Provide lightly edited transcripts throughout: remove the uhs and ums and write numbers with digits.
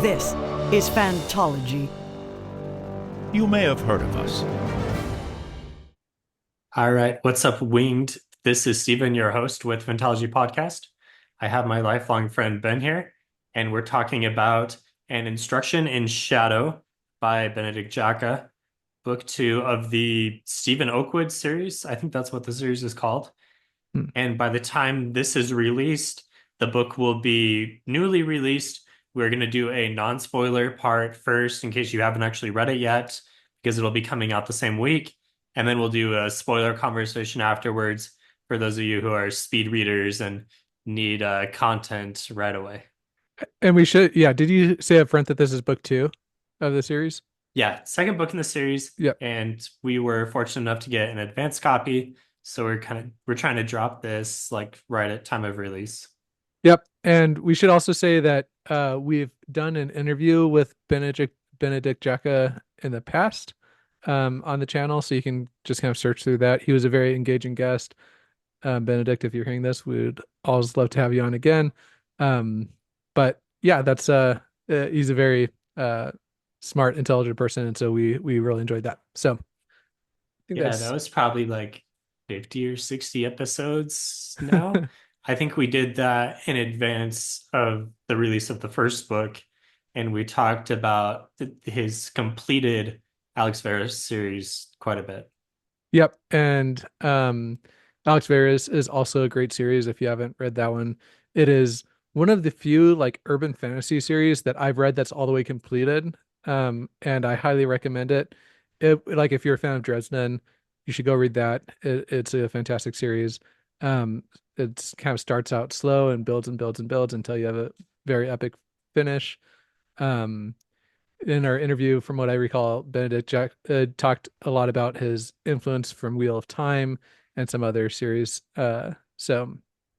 This is Fantology. You may have heard of us. All right, what's up, Winged? This is Steven, your host with Mentology Podcast. I have my lifelong friend Ben here, and we're talking about An Instruction in Shadow by Benedict Jacka, book two of the Stephen Oakwood series. I think that's what the series is called. Hmm. And by the time this is released, the book will be newly released. We're going to do a non-spoiler part first in case you haven't actually read it yet, because it'll be coming out the same week. And then we'll do a spoiler conversation afterwards for those of you who are speed readers and need content right away. And we should, yeah. Did you say up front that this is book two of the series? Yeah, second book in the series, Yep. and we were fortunate enough to get an advance copy. So we're trying to drop this like right at time of release. Yep. And we should also say that we've done an interview with Benedict Jacka in the past on the channel, so you can just kind of search through that. He was a very engaging guest. Benedict, if you're hearing this, we'd always love to have you on again. But yeah, that's he's a very smart, intelligent person, and so we really enjoyed that. So I think Yeah, that was probably like 50 or 60 episodes now. I think we did that in advance of the release of the first book, and we talked about his completed Alex Verus series quite a bit. Yep. And Alex Verus is also a great series if you haven't read that one. It is one of the few like urban fantasy series that I've read that's all the way completed. And I highly recommend it. Like if you're a fan of Dresden, you should go read that. It's a fantastic series. Um, it's kind of starts out slow and builds and builds and builds until you have a very epic finish. Um, in our interview, from what I recall, Benedict Jack talked a lot about his influence from Wheel of Time and some other series. So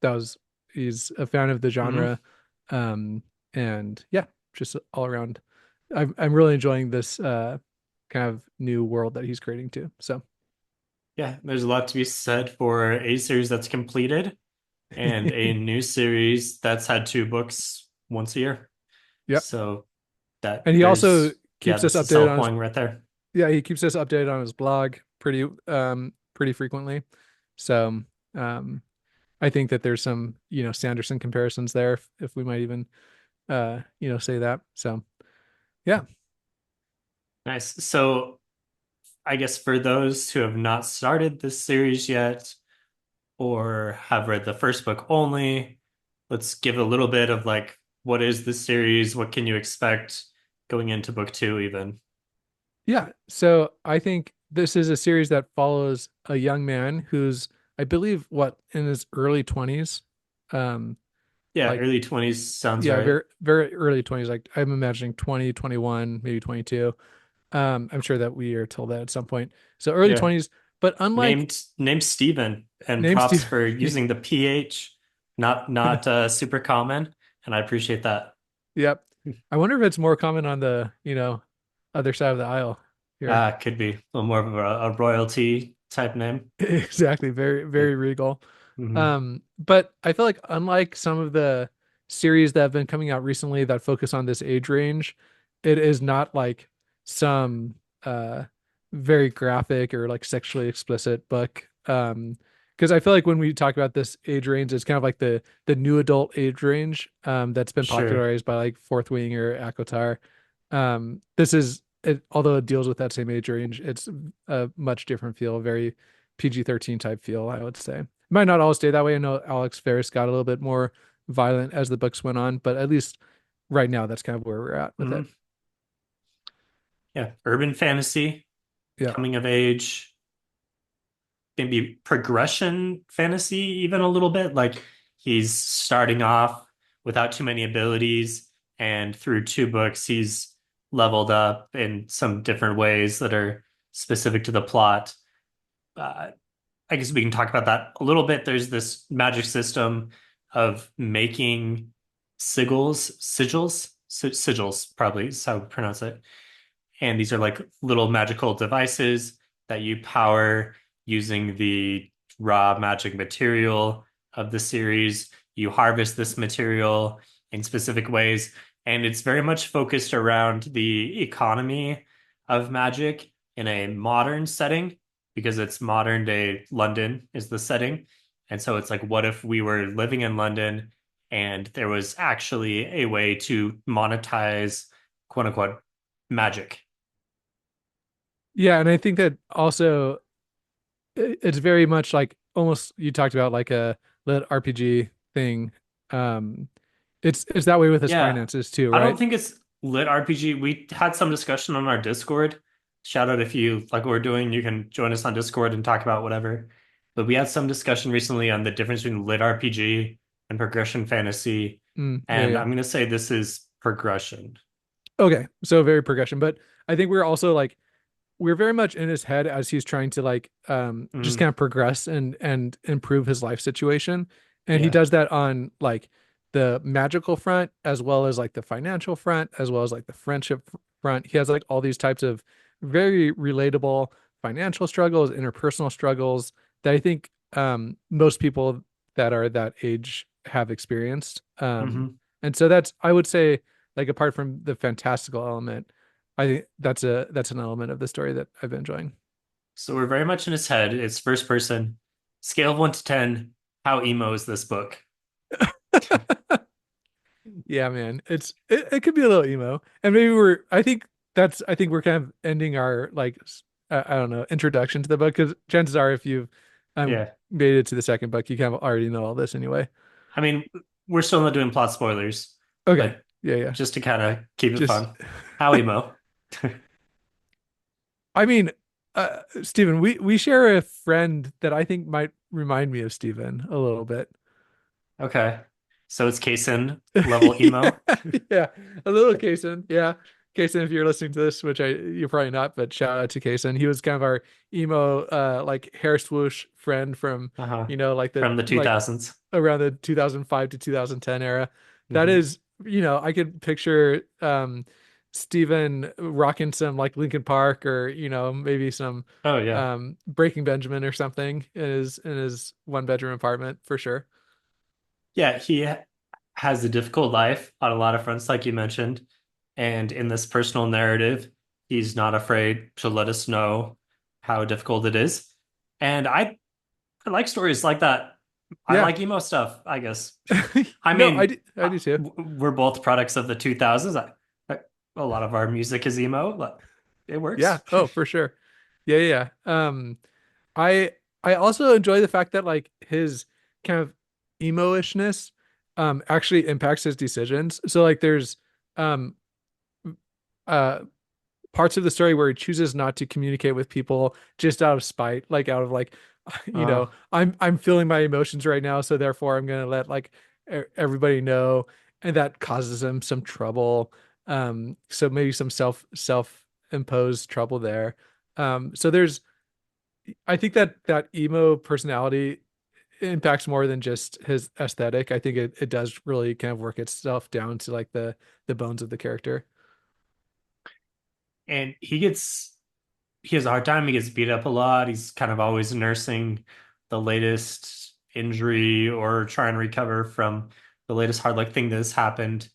that was he's a fan of the Mhm. genre, and yeah, just all around. I'm really enjoying this kind of new world that he's creating too. So Yeah, there's a lot to be said for a series that's completed and a new series that's had two books once a year. yep, So that and he also yeah, keeps us that's a updated sell on his point right there. yeah he keeps us updated on his blog pretty frequently. So um I think that there's some, Sanderson comparisons there if we might even say that. So yeah. Nice. So I guess for those who have not started this series yet or have read the first book only, let's give a little bit of like what is the series? What can you expect going into book two even? Yeah. So I think this is a series that follows a young man who's, I believe, what, in his early 20s. Um, Yeah, like, early 20s sounds yeah, right. very, very early 20s. Like I'm imagining 20, 21, maybe 22. I'm sure that we are told that at some point. So early Yeah. 20s, but unlike Named Steven, and name props Steve. for using the PH, not super common, and I appreciate that. Yep. I wonder if it's more common on the, other side of the aisle here. Could be a little more of a royalty type name. Exactly. Very, very regal. Mm-hmm. But I feel like unlike some of the series that have been coming out recently that focus on this age range, it is not like some very graphic or like sexually explicit book. Because I feel like when we talk about this age range, it's kind of like the new adult age range that's been Sure. popularized by like Fourth Wing or Akotar. This is it, although it deals with that same age range, it's a much different feel, very PG-13 type feel, I would say. It might not all stay that way. I know Alex Ferris got a little bit more violent as the books went on, but at least right now, that's kind of where we're at with it. Hmm. Yeah, urban fantasy, Yeah. coming of age, maybe progression fantasy, even a little bit. Like he's starting off without too many abilities, and through two books, he's leveled up in some different ways that are specific to the plot. Uh, I guess we can talk about that a little bit. There's this magic system of making sigils, probably is how we pronounce it. And these are like little magical devices that you power using the raw magic material of the series. You harvest this material in specific ways, and it's very much focused around the economy of magic in a modern setting because it's modern day London is the setting. And so it's like, what if we were living in London and there was actually a way to monetize quote unquote magic? Yeah, and I think that also it's very much like almost you talked about like a lit RPG thing. Um, it's that way with his Yeah. finances too, I don't right? think it's lit RPG. We had some discussion on our Discord. Shout out if you like what we're doing, you can join us on Discord and talk about whatever. But we had some discussion recently on the difference between lit RPG and progression fantasy. Yeah, And yeah. I'm gonna say this is progression. Okay, so very progression, but I think we're also like we're very much in his head as he's trying to like just Mm, kind of progress and improve his life situation. And he yeah. does that on like the magical front as well as like the financial front as well as like the friendship front. He has like all these types of very relatable financial struggles, interpersonal struggles that I think most people that are that age have experienced. Hmm. And so that's I would say like apart from the fantastical element, I think that's an element of the story that I've been enjoying. So we're very much in his head. It's first person. Scale of 1 to 10. How emo is this book? Yeah, man. It could be a little emo. And maybe we're I think we're kind of ending our like I don't know, introduction to the book because chances are if you've Yeah. made it to the second book, you kind of already know all this anyway. I mean, we're still not doing plot spoilers, Okay. but Yeah, yeah. just to kind of keep it Just fun. How emo? I mean, Stephen, we share a friend that I think might remind me of Stephen a little bit. Okay. So it's Kason level Yeah, emo. yeah, a little Kason. Yeah, Kason, if you're listening to this, which you're probably not, but shout out to Kason. He was kind of our emo, like hair swoosh friend from, Uh-huh. like the From the like 2000s. around the 2005 to 2010 era. That Hmm. is, I could picture Steven rocking some like Linkin Park or maybe some Oh yeah. Breaking Benjamin or something in his one bedroom apartment for sure. Yeah, has a difficult life on a lot of fronts, like you mentioned. And in this personal narrative, he's not afraid to let us know how difficult it is. And I like stories like that. I Yeah. like emo stuff, I guess. I No, mean, I do too. we're both products of the 2000s. A lot of our music is emo, but it Yeah. works. Oh, for sure. Yeah, yeah. I I also enjoy the fact that like his kind of emo-ishness actually impacts his decisions. So like there's um uh parts of the story where he chooses not to communicate with people just out of spite, like out of like, Uh, I'm feeling my emotions right now, so therefore I'm gonna let like everybody know, and that causes him some trouble. So maybe some self imposed trouble there. So there's, I think that that emo personality impacts more than just his aesthetic. I think it does really kind of work itself down to like the bones of the character. and he has a hard time. He gets beat up a lot. He's kind of always nursing the latest injury or trying to recover from the latest hard luck thing that has happened.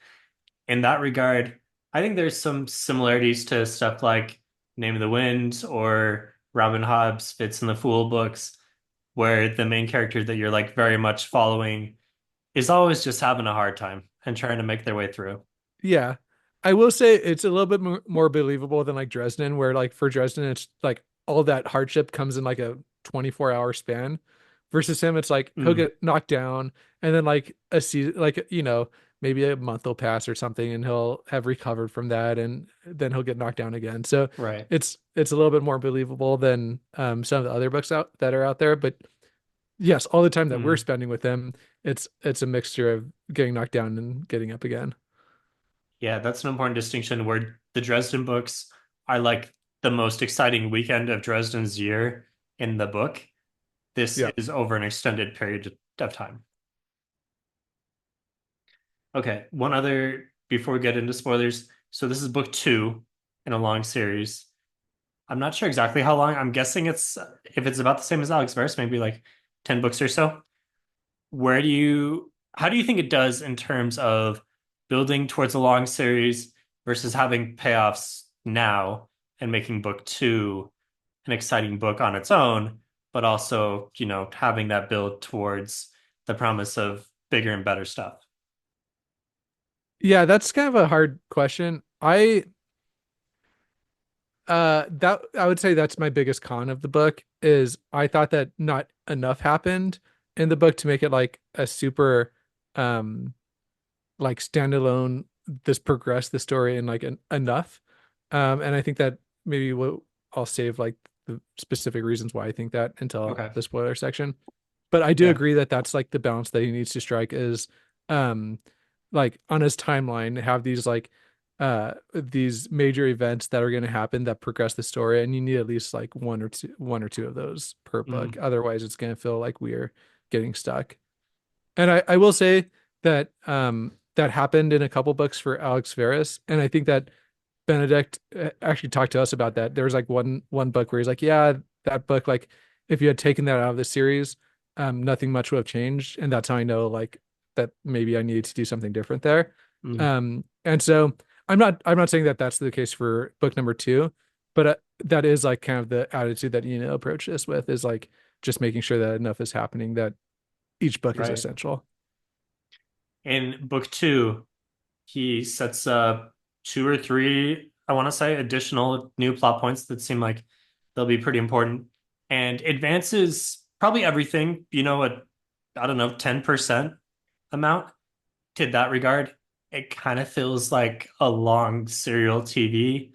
In that regard, I think there's some similarities to stuff like Name of the Wind or Robin Hobb's Fits in the Fool books, where the main character that you're like very much following is always just having a hard time and trying to make their way through. Yeah. I will say it's a little bit more believable than like Dresden, where like for Dresden, it's like all that hardship comes in like a 24-hour span. Versus him, it's like he'll Mm, get knocked down and then like a season, like, maybe a month will pass or something and he'll have recovered from that and then he'll get knocked down again. So right. it's a little bit more believable than some of the other books out that are out there. But yes, all the time that we're Mm. spending with him, it's a mixture of getting knocked down and getting up again. Yeah, that's an important distinction where the Dresden books are like the most exciting weekend of Dresden's year in the book. This Yeah. is over an extended period of time. Okay, one other before we get into spoilers. So this is book two in a long series. I'm not sure exactly how long. I'm guessing it's if it's about the same as Alex Verse, maybe like 10 books or so. How do you think it does in terms of building towards a long series versus having payoffs now and making book two an exciting book on its own, but also, having that build towards the promise of bigger and better stuff. Yeah, that's kind of a hard question. That I would say that's my biggest con of the book is I thought that not enough happened in the book to make it like a super um like standalone this progress the story in like enough. And I think that maybe what I'll save like the specific reasons why I think that until Okay. the spoiler section. But I do Yeah. agree that that's like the balance that he needs to strike is um like on his timeline have these major events that are going to happen that progress the story, and you need at least like one or two of those per book. Mhm. Otherwise it's going to feel like we're getting stuck. And I will say that that happened in a couple books for Alex Verus, and I think that Benedict actually talked to us about that. There was like one book where he's like, yeah, that book, like if you had taken that out of the series, nothing much would have changed. And that's how I know like that maybe I needed to do something different there. Mhm. And so I'm not saying that that's the case for book number two, but that is like kind of the attitude that approach this with is like just making sure that enough is happening that each book is Right. essential. In book two, he sets up two or three, I want to say, additional new plot points that seem like they'll be pretty important and advances probably everything, I don't know, 10% amount to that regard. It kind of feels like a long serial TV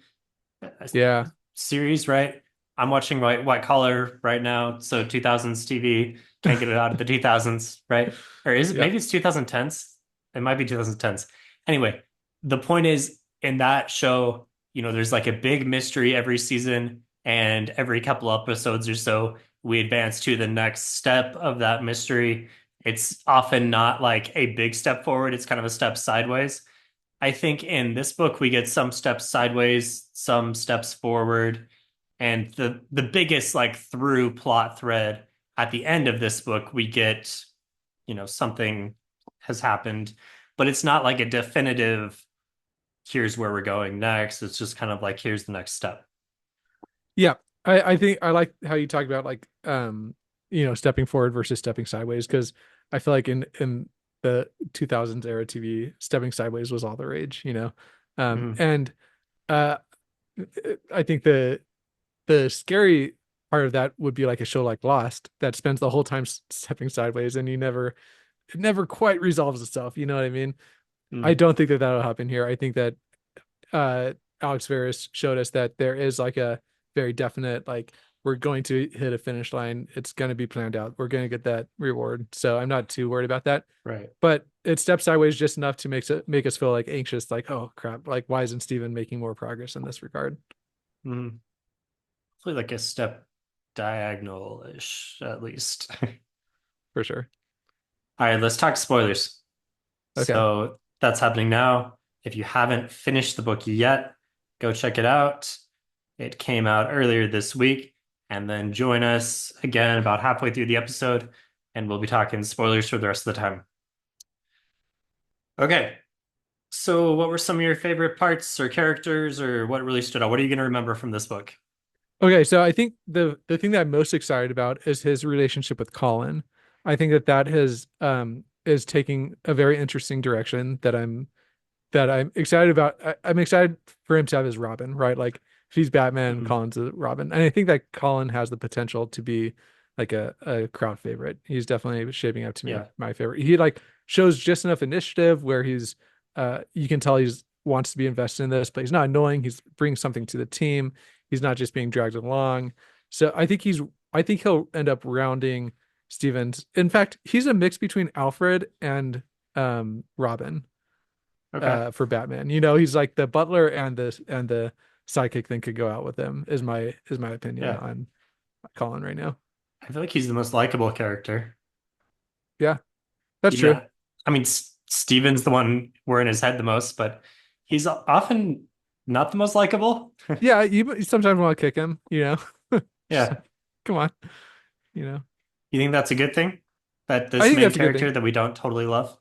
Yeah. series, right? I'm watching White Collar right now, so 2000s TV can't get it out of the 2000s, right? Or is it Yeah. maybe it's 2010s? It might be 2010s. Anyway, the point is in that show, there's like a big mystery every season, and every couple episodes or so, we advance to the next step of that mystery. It's often not like a big step forward, it's kind of a step sideways. I think in this book we get some steps sideways, some steps forward, and the biggest like through plot thread at the end of this book we get, something has happened, but it's not like a definitive here's where we're going next. It's just kind of like here's the next step. Yeah, I think I like how you talk about like stepping forward versus stepping sideways because I feel like in the 2000s era TV, stepping sideways was all the rage. Mhm. And uh I think the scary part of that would be like a show like Lost that spends the whole time stepping sideways and it never quite resolves itself. You know what I mean? I Mhm. don't think that that'll happen here. I think that uh Alex Verus showed us that there is like a very definite like we're going to hit a finish line. It's going to be planned out. We're going to get that reward. So I'm not too worried about that. Right. But it steps sideways just enough to make us feel like anxious, like, oh crap, like why isn't Steven making more progress in this regard? Mhm. Hopefully like a step diagonal-ish at least. For sure. All right, let's talk spoilers. Okay. So that's happening now. If you haven't finished the book yet, go check it out. It came out earlier this week. And then join us again about halfway through the episode, and we'll be talking spoilers for the rest of the time. Okay, so what were some of your favorite parts or characters, or what really stood out? What are you going to remember from this book? Okay, so I think the thing that I'm most excited about is his relationship with Colin. I think that that has is taking a very interesting direction that I'm excited about. I'm excited for him to have his Robin, right? Like if he's Batman, Mhm. Colin's a Robin. And I think that Colin has the potential to be like a crowd favorite. He's definitely shaping up to me Yeah, my favorite. He like shows just enough initiative where he's you can tell he's wants to be invested in this, but he's not annoying. He's bringing something to the team. He's not just being dragged along. So I think he'll end up rounding Stevens. In fact, he's a mix between Alfred and Robin okay. for Batman. He's like the butler and the sidekick thing could go out with him is my opinion Yeah, on Colin right now. I feel like he's the most likable character. Yeah, that's true. Yeah, I mean, Steven's the one we're in his head the most, but he's often not the most you Yeah, you sometimes want to kick him. Just Yeah, like, come on, you know. you think that's a good thing? That I this think main that's a good thing. character that we don't totally love?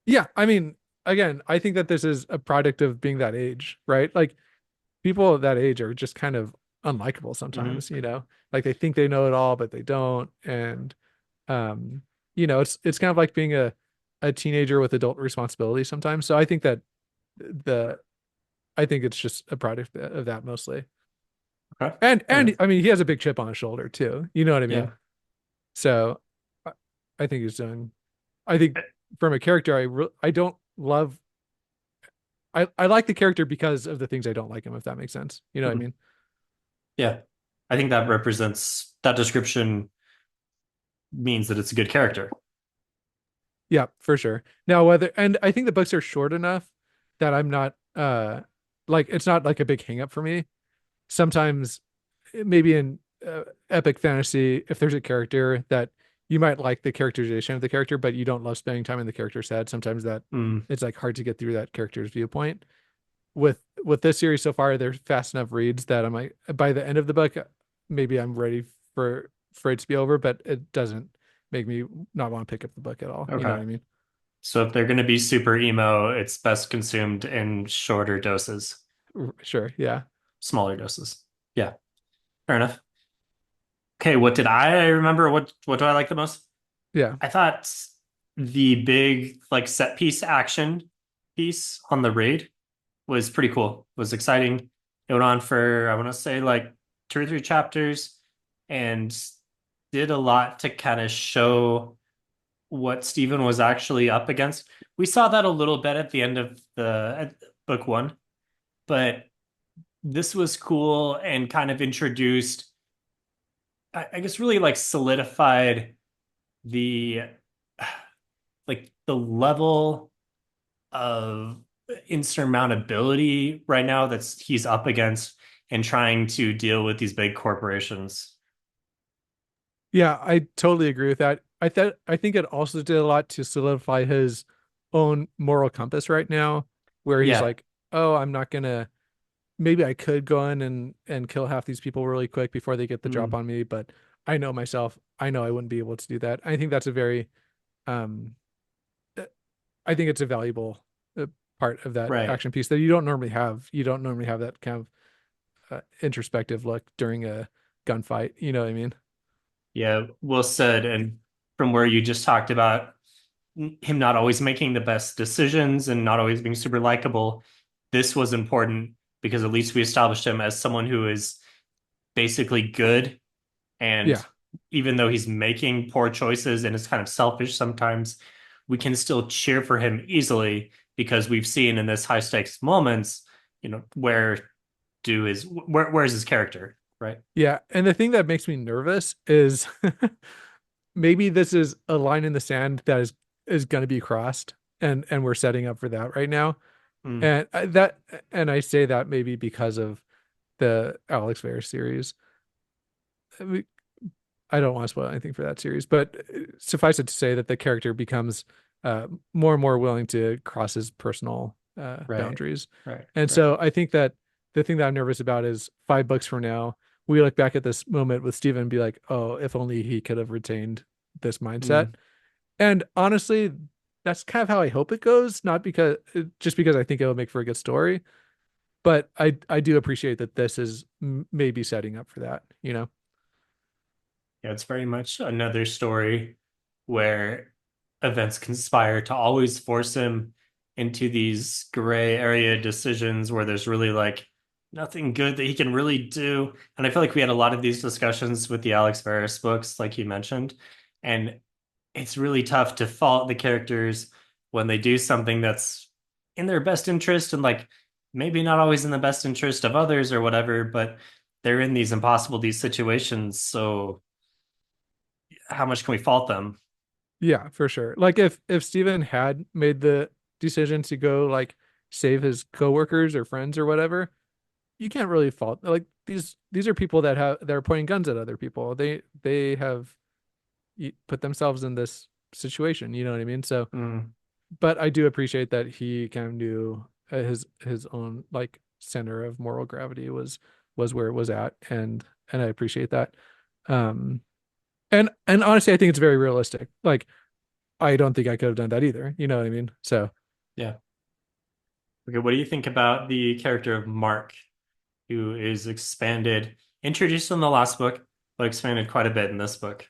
Yeah, I mean, again, I think that this is a product of being that age, right? Like people that age are just kind of unlikable Hmm. sometimes, you know, like they think they know it all, but they don't. And, um, it's kind of like being a teenager with adult responsibility sometimes. So I think that the, I think it's just a product of that mostly. Okay. Fair And enough. I mean, he has a big chip on his shoulder too. You know what I mean? Yeah. So I, I think he's doing, I think from a character, I don't love, I like the character because of the things I don't like him, if that makes sense. You know what I Mhm. mean? Yeah. I think that represents that description means that it's a good character. Yeah, for sure. Now whether, and I think the books are short enough that I'm not like it's not like a big hang up for me. Sometimes maybe in epic fantasy, if there's a character that you might like the characterization of the character, but you don't love spending time in the character's head, sometimes that Mm, it's like hard to get through that character's viewpoint. With this series so far, they're fast enough reads that I'm like by the end of the book, maybe I'm ready for it to be over, but it doesn't make me not want to pick up the book at all. You know okay. what I mean? So if they're going to be super emo, it's best consumed in shorter doses, Sure. Yeah. smaller doses. Yeah. Fair enough. Okay, what did I remember? What do I like the most? Yeah. I thought the big like set piece action piece on the raid was pretty cool. Was exciting. It went on for I want to say like 2 or 3 chapters and did a lot to kind of show what Stephen was actually up against. We saw that a little bit at the end of the at book one, but this was cool and kind of introduced, I guess, really like solidified the like the level of insurmountability right now that's he's up against and trying to deal with these big corporations. Yeah, I totally agree with that. I think it also did a lot to solidify his own moral compass right now, where he's Yeah. like, "Oh, I'm not gonna. Maybe I could go in and kill half these people really quick before they get the drop Mm, on me, but I know myself. I know I wouldn't be able to do that." I think that's a very, um, uh, I think it's a valuable part of that right. action piece that you don't normally have. You don't normally have that kind of introspective look during a gunfight. You know what I mean? Yeah, well said. And from where you just talked about him not always making the best decisions and not always being super likable, this was important because at least we established him as someone who is basically good. And Yeah. even though he's making poor choices and is kind of selfish sometimes, we can still cheer for him easily because we've seen in this high stakes moments, where's his character, right? Yeah, and the thing that makes me nervous is maybe this is a line in the sand that is going to be crossed, and we're setting up for that right now. Mm, And that and I say that maybe because of the Alex Fair series. I mean, I don't want to spoil anything for that series, but suffice it to say that the character becomes more and more willing to cross his personal right, boundaries. right, And right. so I think that the thing that I'm nervous about is 5 books from now, we look back at this moment with Steven and be like, oh, if only he could have retained this mindset. Mm, And honestly, that's kind of how I hope it goes, not because just because I think it'll make for a good story, but I do appreciate that this is maybe setting up for that, you know? yeah, it's very much another story where events conspire to always force him into these gray area decisions where there's really like nothing good that he can really do. And I feel like we had a lot of these discussions with the Alex Verus books, like you mentioned. And it's really tough to fault the characters when they do something that's in their best interest and like maybe not always in the best interest of others or whatever, but they're in these impossible these situations. So how much can we fault them? Yeah, for sure. Like if Steven had made the decision to go like save his coworkers or friends or whatever, you can't really fault like these are people that are pointing guns at other people. They have put themselves in this situation, you know what I mean? So, Mm, but I do appreciate that he kind of knew his own like center of moral gravity was where it was at, and I appreciate that. Um and honestly, I think it's very realistic. Like I don't think I could have done that either. You know what I mean? So yeah. Okay, what do you think about the character of Mark, who is expanded, introduced in the last book, but expanded quite a bit in this book?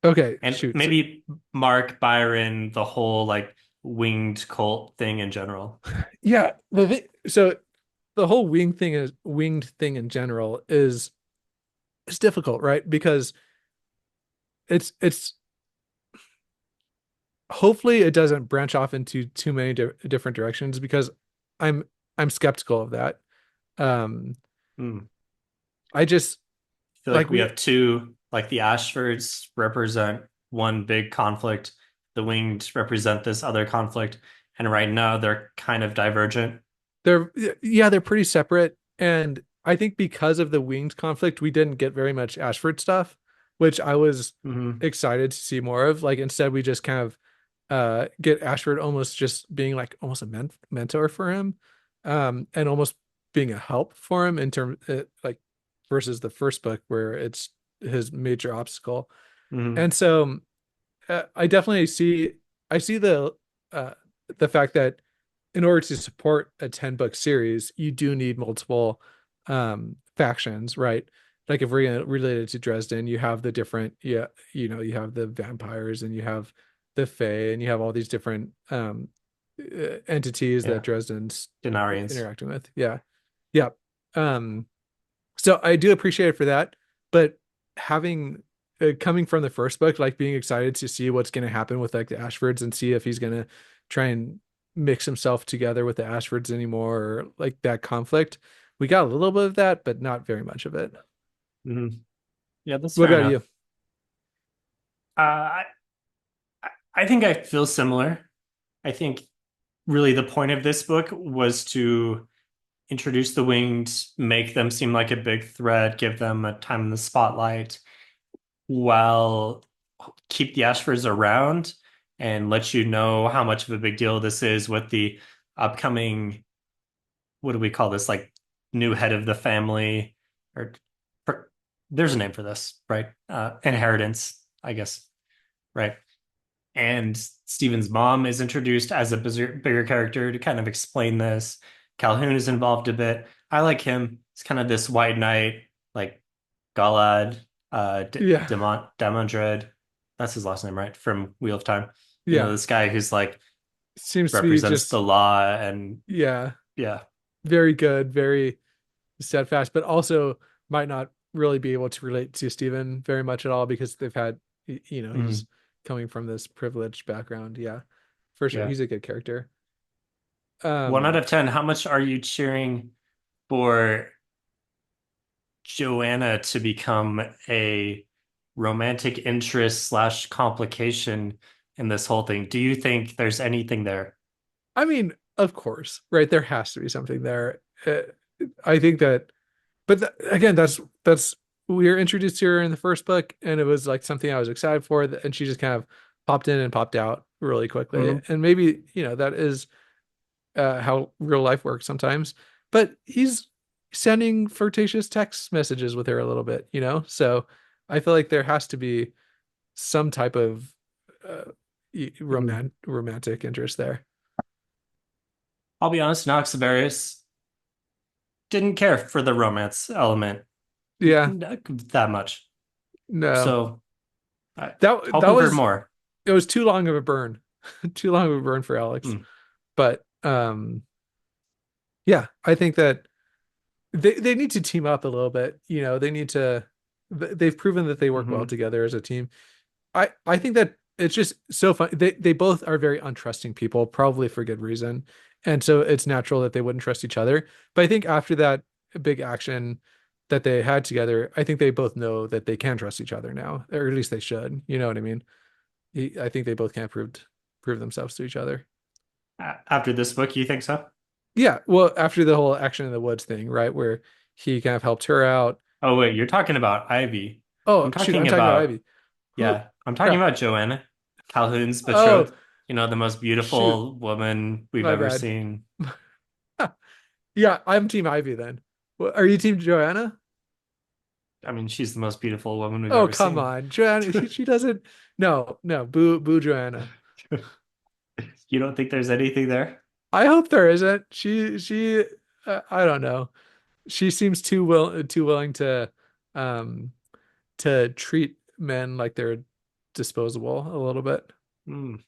Okay, And shoot. maybe Mark, Byron, the whole like winged cult thing in general. Yeah, so the whole winged thing in general is difficult, right? Because it's hopefully it doesn't branch off into too many different directions because I'm I'm skeptical of that. Um, Hmm. I just I feel like like we we have two, like the Ashfords represent one big conflict, the winged represent this other conflict, and right now they're kind of divergent. they're yeah, they're pretty separate. And I think because of the winged conflict, we didn't get very much Ashford stuff, which I was Hmm. excited to see more of. Like instead we just kind of get Ashford almost just being like almost a mentor for him, and almost being a help for him in terms like versus the first book where it's his major obstacle. Hmm. And so I definitely see I see uh the fact that in order to support a 10 book series, you do need multiple factions, right? Like if we're gonna relate it to Dresden, you have the different, yeah, you have the vampires and you have the Fae and you have all these different entities that Yeah, Dresden's Denarians. interacting with. Yeah. Yeah. Um so I do appreciate it for that, but having coming from the first book, like being excited to see what's going to happen with like the Ashfords and see if he's going to try and mix himself together with the Ashfords anymore or like that conflict. We got a little bit of that, but not very much of it. Hmm. Yeah, that's What fair about you? enough. Uh, I think I feel similar. I think really the point of this book was to introduce the winged, make them seem like a big threat, give them a time in the spotlight, while keep the Ashfords around and let you know how much of a big deal this is with the upcoming, what do we call this? Like new head of the family, or there's a name for this, right? Inheritance, I guess, right? And Steven's mom is introduced as a bigger character to kind of explain this. Calhoun is involved a bit. I like him. He's kind of this white knight, like Galad, Yeah. Demondred. That's his last name, right? From Wheel of Time. You know, Yeah. this guy who's like Seems to be represents just, the law and yeah, yeah. very good, very steadfast, but also might not really be able to relate to Stephen very much at all because they've had, he's Mhm. coming from this privileged background. Yeah, for sure. Yeah. He's a good character. 1 out Um, of 10, how much are you cheering for Joanna to become a romantic interest slash complication in this whole thing? Do you think there's anything there? I mean, of course, right? There has to be something there. I think that, but again, that's we were introduced to her in the first book, and it was like something I was excited for, and she just kind of popped in and popped out really quickly. Hmm. And maybe, that is how real life works sometimes. But he's sending flirtatious text messages with her a little bit, so I feel like there has to be some type of uh, romantic interest there. I'll be honest, Nox Severius didn't care for the romance element Yeah, that much. no, So I that hoping for was more. it was too long of a burn, too long of a burn for Alex. Hmm. But yeah, I think that they need to team up a little bit. They need to. They've proven that they work well Hmm. together as a team. I think that it's just so fun. They both are very untrusting people, probably for good reason. And so it's natural that they wouldn't trust each other. But I think after that big action that they had together, I think they both know that they can trust each other now, or at least they should. You know what I mean? I think they both can prove themselves to each other. After this book, you think so? Yeah, well, after the whole action in the woods thing, right, where he kind of helped her out. Oh wait, you're talking about Ivy. I'm Oh, shoot, I'm talking talking about about Ivy. Who? yeah, I'm talking Crap. about Joanna, Calhoun's Oh, betrothed. You know, the most shoot, beautiful woman we've my ever bad. seen. Yeah, I'm Team Ivy then. Are you Team Joanna? I mean, she's the most beautiful woman we've Oh, ever come seen. on. Joanna, she doesn't. No, no, boo, boo, Joanna. You don't think there's anything there? I hope there isn't. I don't know. She seems too willing um to treat men like they're disposable a little bit. Mm,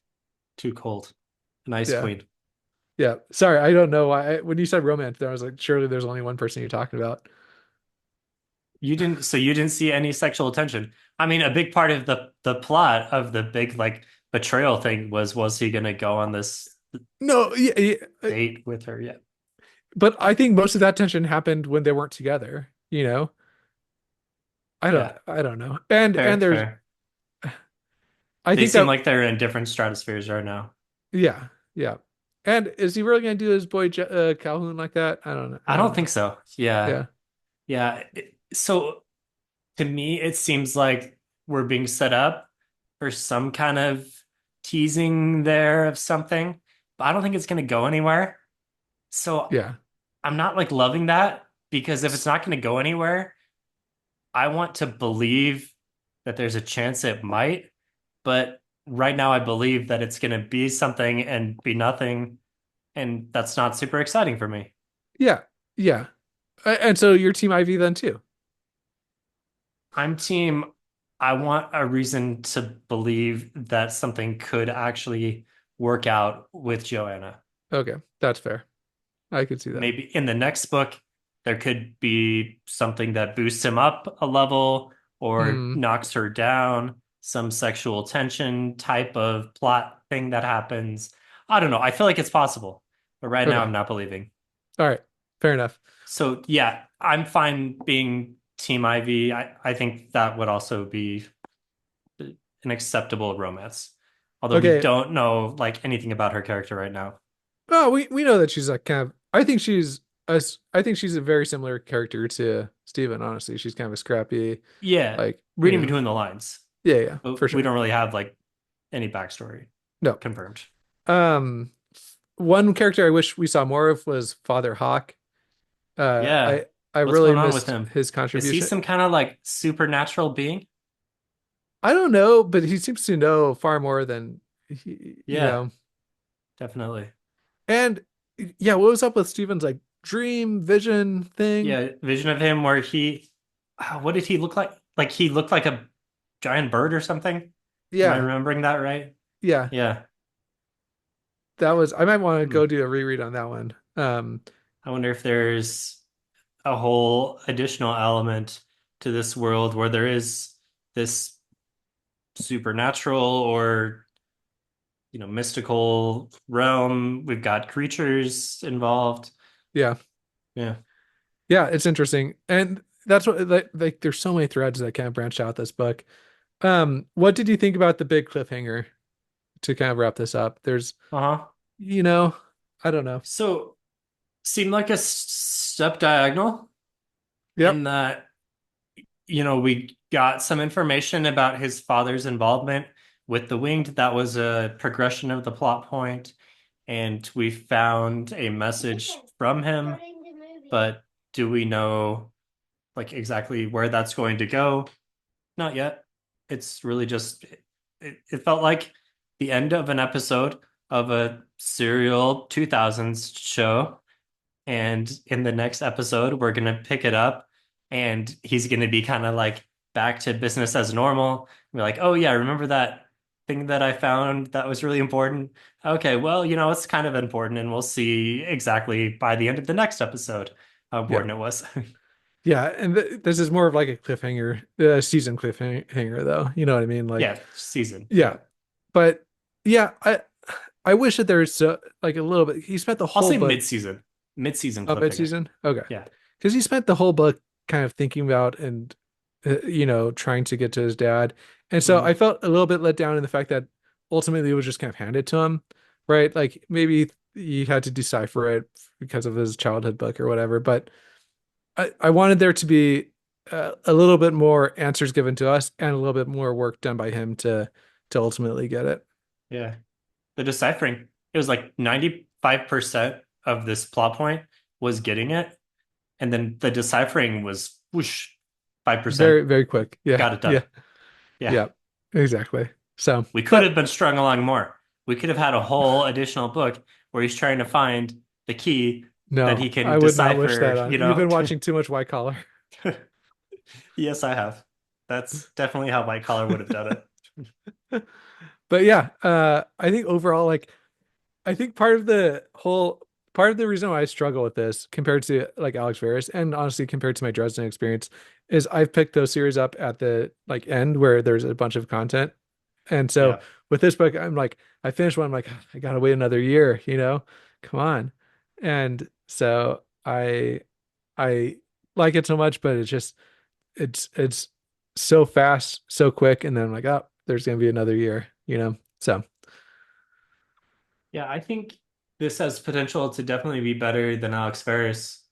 too cold. Nice Yeah. queen. Yeah. Sorry, I don't know why. When you said romance there, I was like, surely there's only one person you're talking about. You didn't see any sexual tension. I mean, a big part of the plot of the big like betrayal thing was he gonna go on this No, yeah, yeah, date with her? Yeah. but I think most of that tension happened when they weren't together, you know? Yeah. I don't know. Fair, And there's fair. I They think seem that like they're in different stratospheres right now. yeah, yeah. And is he really gonna do his boy Calhoun like that? I don't know. I I don't don't think know. so. Yeah. Yeah. Yeah. So to me, it seems like we're being set up for some kind of teasing there of something, but I don't think it's going to go anywhere. So Yeah. I'm not like loving that because if it's not going to go anywhere, I want to believe that there's a chance it might, but right now I believe that it's going to be something and be nothing, and that's not super exciting for me. Yeah. Yeah. And so you're Team Ivy then too. I'm team, I want a reason to believe that something could actually work out with Joanna. Okay, that's fair. I could see that. Maybe in the next book, there could be something that boosts him up a level or Hmm. knocks her down, some sexual tension type of plot thing that happens. I don't know. I feel like it's possible, but right now Okay. I'm not believing. All right. Fair enough. So yeah, I'm fine being Team Ivy. I think that would also be an acceptable romance. Although we Okay. don't know like anything about her character right now. Oh, we know that she's like kind of. I think she's a very similar character to Steven, honestly. She's kind of a scrappy, Yeah, like, reading between the lines, yeah, yeah, but for we sure. don't really have like any backstory No. confirmed. Um, one character I wish we saw more of was Father Hawk. Uh, Yeah, I I what's really going on with missed him? his Is he contribution. some kind of like supernatural being? I don't know, but he seems to know far more than you Yeah, know. definitely. And yeah, what was up with Steven's like dream vision thing? Yeah, vision of him where what did he look like? Like he looked like a giant bird or something. Am I Yeah, remembering that right? yeah. Yeah. That was I might want to Hmm. go do a reread on that one. I wonder if there's a whole additional element to this world where there is this supernatural or mystical realm. We've got creatures involved. Yeah. Yeah. Yeah, it's interesting. And that's what like there's so many threads that kind of branch out this book. What did you think about the big cliffhanger to kind of wrap this up? There's, Uh-huh. you know, I don't know. So seemed like a step diagonal Yep. in that we got some information about his father's involvement with the Winged. That was a progression of the plot point, and we found a message from him. But do we know like exactly where that's going to go? Not yet. It's really just it felt like the end of an episode of a serial 2000s show, and in the next episode, we're going to pick it up and he's going to be kind of like back to business as normal. We're like, oh, yeah, remember that thing that I found that was really important? Okay, well, it's kind of important, and we'll see exactly by the end of the next episode how Yeah. important it was. Yeah, and this is more of like a cliffhanger, season cliffhanger though. You know what I mean? Like, Yeah, season. yeah. Yeah. But yeah, I wish that there's like a little bit. He spent the I'll whole say book mid-season. Mid-season cliffhanger. mid-season. Okay. Yeah. Because he spent the whole book kind of thinking about and trying to get to his dad. And so Mhm. I felt a little bit let down in the fact that ultimately it was just kind of handed to him, right? Like maybe he had to decipher it because of his childhood book or whatever. But I wanted there to be a little bit more answers given to us and a little bit more work done by him to ultimately get it. Yeah. The deciphering, it was like 95% of this plot point was getting it. And then the deciphering was whoosh, 5%, Very, very quick. Yeah, got it done. yeah, Yeah. yeah, exactly. So, We could but have been strung along more. We could have had a whole additional book where he's trying to find the key that he No, can I would not wish decipher, that on. you You've know? been watching too much White Collar. Yes, I have. That's definitely how White Collar would have done it. But yeah, I think overall, like, I think part of the reason why I struggle with this compared to like Alex Ferris and honestly compared to my Dresden experience is I've picked those series up at the like end where there's a bunch of content. And so Yeah. with this book, I'm like, I finished one, I'm like, I gotta wait another year, you know? Come on. And so I like it so much, but it's so fast, so quick, and then I'm like, oh, there's gonna be another year, you know? So Yeah, I think this has potential to definitely be better than Alex Ferris.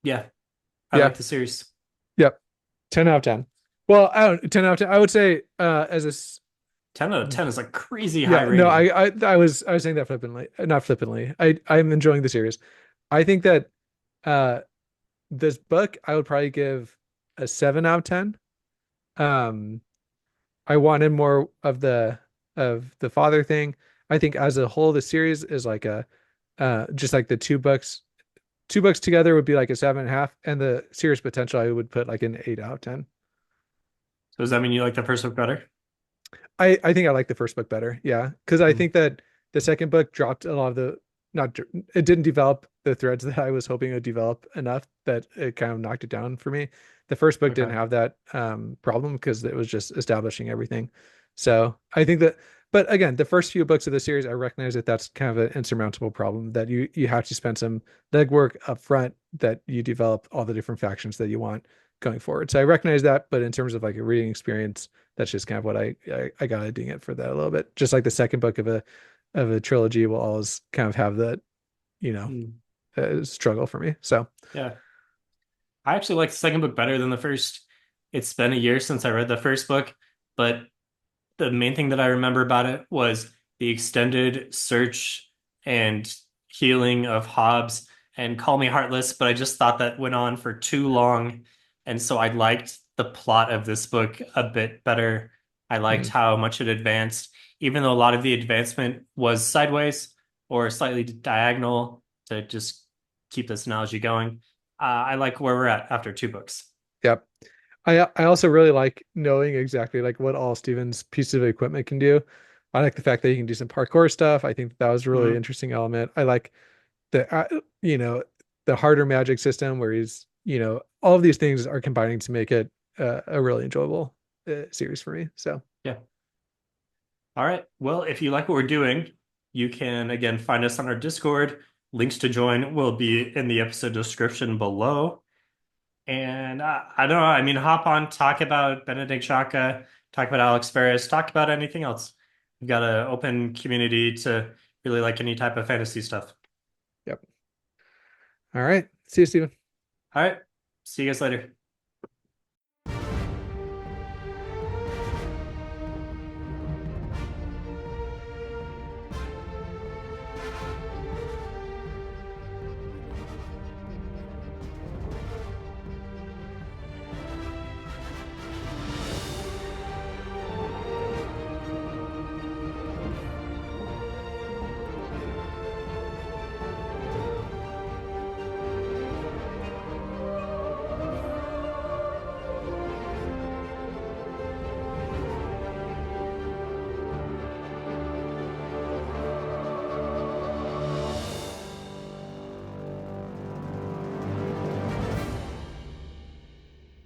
Yeah, I yeah, like the series. yep. 10 out of 10. Well, I don't 10 out of 10. I would say as a 10 out of 10 is a crazy high yeah, no, rating. I was saying that flippantly, not flippantly. I'm enjoying the series. I think that uh this book I would probably give a 7 out of 10. Um I wanted more of the father thing. I think as a whole the series is like a just like the two books together would be like a 7.5, and the series potential I would put like an 8 out of 10. So does that mean you like the first book better? I think I like the first book better. Yeah, because I Hmm. think that the second book dropped a lot of the not it didn't develop the threads that I was hoping it would develop enough that it kind of knocked it down for me. The first book didn't Okay. have that problem because it was just establishing everything. So I think that, but again, the first few books of the series, I recognize that that's kind of an insurmountable problem that you have to spend some legwork up front that you develop all the different factions that you want going forward. So I recognize that, but in terms of like a reading experience that's just kind of what I gotta ding it for that a little bit. Just like the second book of a trilogy will always kind of have that, you know, Hmm. struggle for me. So Yeah. I actually like the second book better than the first. It's been a year since I read the first book, but the main thing that I remember about it was the extended search and healing of Hobbes and Call Me Heartless, but I just thought that went on for too long. And so I liked the plot of this book a bit better. I liked mm, how much it advanced, even though a lot of the advancement was sideways or slightly diagonal to just keep this analogy going. I like where we're at after two books. yep. I also really like knowing exactly like what all Steven's pieces of equipment can do. I like the fact that he can do some parkour stuff. I think that was a really Mhm. interesting element. I like the you know, the harder magic system where he's, you know, all of these things are combining to make it a really enjoyable series for me. So Yeah. All right. Well, if you like what we're doing, you can again find us on our Discord. Links to join will be in the episode description below. And I don't know. I mean, hop on, talk about Benedict Jacka, talk about Alex Ferris, talk about anything else. We've got an open community to really like any type of fantasy stuff. yep. All right. See you, Steven. All right. See you guys later.